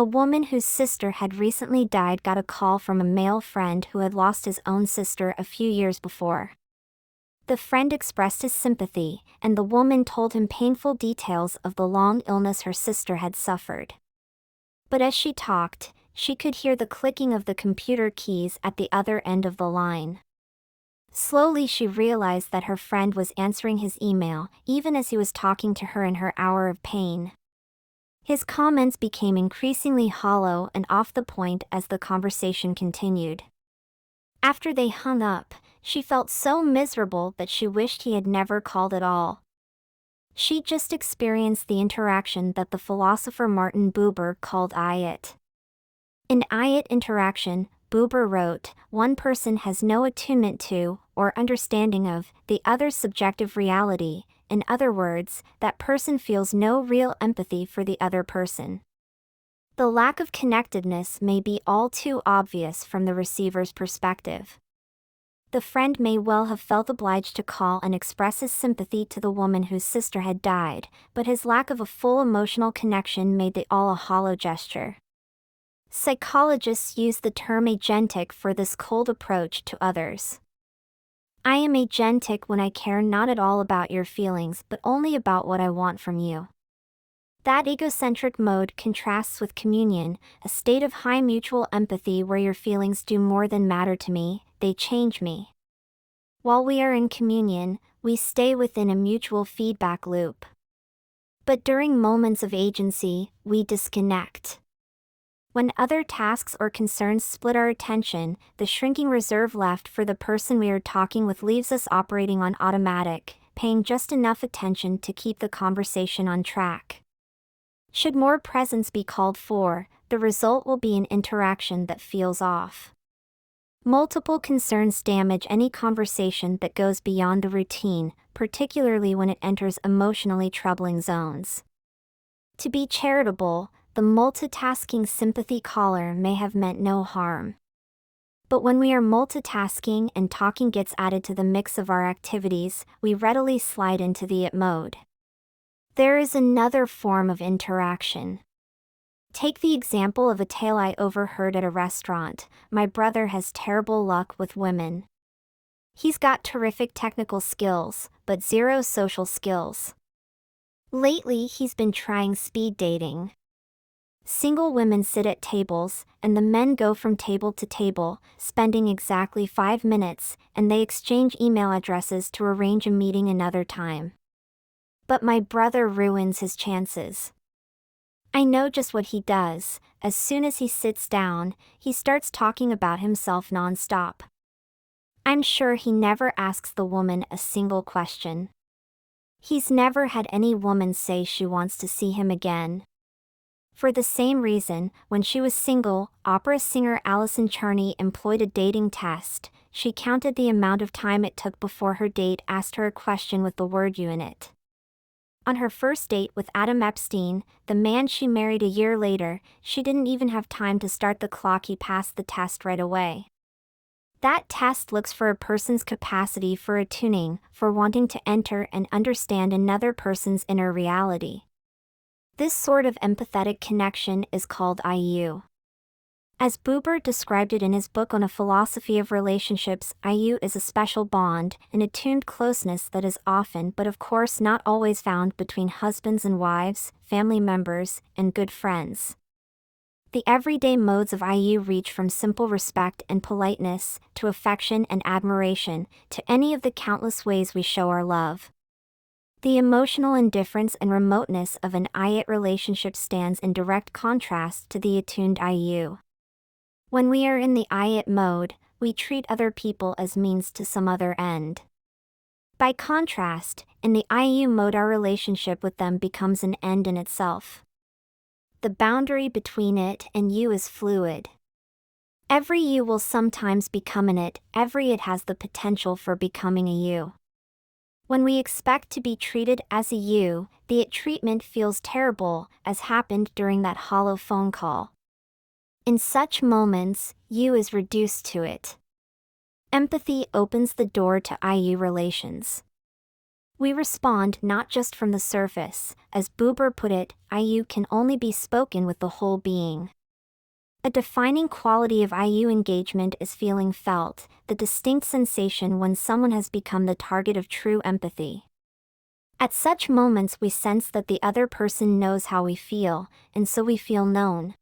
A woman whose sister had recently died got a call from a male friend who had lost his own sister a few years before. The friend expressed his sympathy, and the woman told him painful details of the long illness her sister had suffered. But as she talked, she could hear the clicking of the computer keys at the other end of the line. Slowly she realized that her friend was answering his email, even as he was talking to her in her hour of pain. His comments became increasingly hollow and off the point as the conversation continued. After they hung up, she felt so miserable that she wished he had never called at all. She just experienced the interaction that the philosopher Martin Buber called I-it. In I-it interaction, Buber wrote, one person has no attunement to, or understanding of, the other's subjective reality. In other words, that person feels no real empathy for the other person. The lack of connectedness may be all too obvious from the receiver's perspective. The friend may well have felt obliged to call and express his sympathy to the woman whose sister had died, but his lack of a full emotional connection made it all a hollow gesture. Psychologists use the term agentic for this cold approach to others. I am agentic when I care not at all about your feelings but only about what I want from you. That egocentric mode contrasts with communion, a state of high mutual empathy where your feelings do more than matter to me, they change me. While we are in communion, we stay within a mutual feedback loop. But during moments of agency, we disconnect. When other tasks or concerns split our attention, the shrinking reserve left for the person we are talking with leaves us operating on automatic, paying just enough attention to keep the conversation on track. Should more presence be called for, the result will be an interaction that feels off. Multiple concerns damage any conversation that goes beyond the routine, particularly when it enters emotionally troubling zones. To be charitable, the multitasking sympathy caller may have meant no harm. But when we are multitasking and talking gets added to the mix of our activities, we readily slide into the it mode. There is another form of interaction. Take the example of a tale I overheard at a restaurant. My brother has terrible luck with women. He's got terrific technical skills, but zero social skills. Lately he's been trying speed dating. Single women sit at tables, and the men go from table to table, spending exactly 5 minutes, and they exchange email addresses to arrange a meeting another time. But my brother ruins his chances. I know just what he does. As soon as he sits down, he starts talking about himself non-stop. I'm sure he never asks the woman a single question. He's never had any woman say she wants to see him again. For the same reason, when she was single, opera singer Alison Charney employed a dating test. She counted the amount of time it took before her date asked her a question with the word you in it. On her first date with Adam Epstein, the man she married a year later, she didn't even have time to start the clock. He passed the test right away. That test looks for a person's capacity for attuning, for wanting to enter and understand another person's inner reality. This sort of empathetic connection is called IU. As Buber described it in his book on a philosophy of relationships, IU is a special bond, an attuned closeness that is often but of course not always found between husbands and wives, family members, and good friends. The everyday modes of IU reach from simple respect and politeness, to affection and admiration, to any of the countless ways we show our love. The emotional indifference and remoteness of an I-it relationship stands in direct contrast to the attuned IU. When we are in the I-it mode, we treat other people as means to some other end. By contrast, in the IU mode our relationship with them becomes an end in itself. The boundary between it and you is fluid. Every you will sometimes become an it, every it has the potential for becoming a you. When we expect to be treated as a you, the it treatment feels terrible, as happened during that hollow phone call. In such moments, you is reduced to it. Empathy opens the door to IU relations. We respond not just from the surface. As Buber put it, IU can only be spoken with the whole being. A defining quality of IU engagement is feeling felt, the distinct sensation when someone has become the target of true empathy. At such moments we sense that the other person knows how we feel, and so we feel known.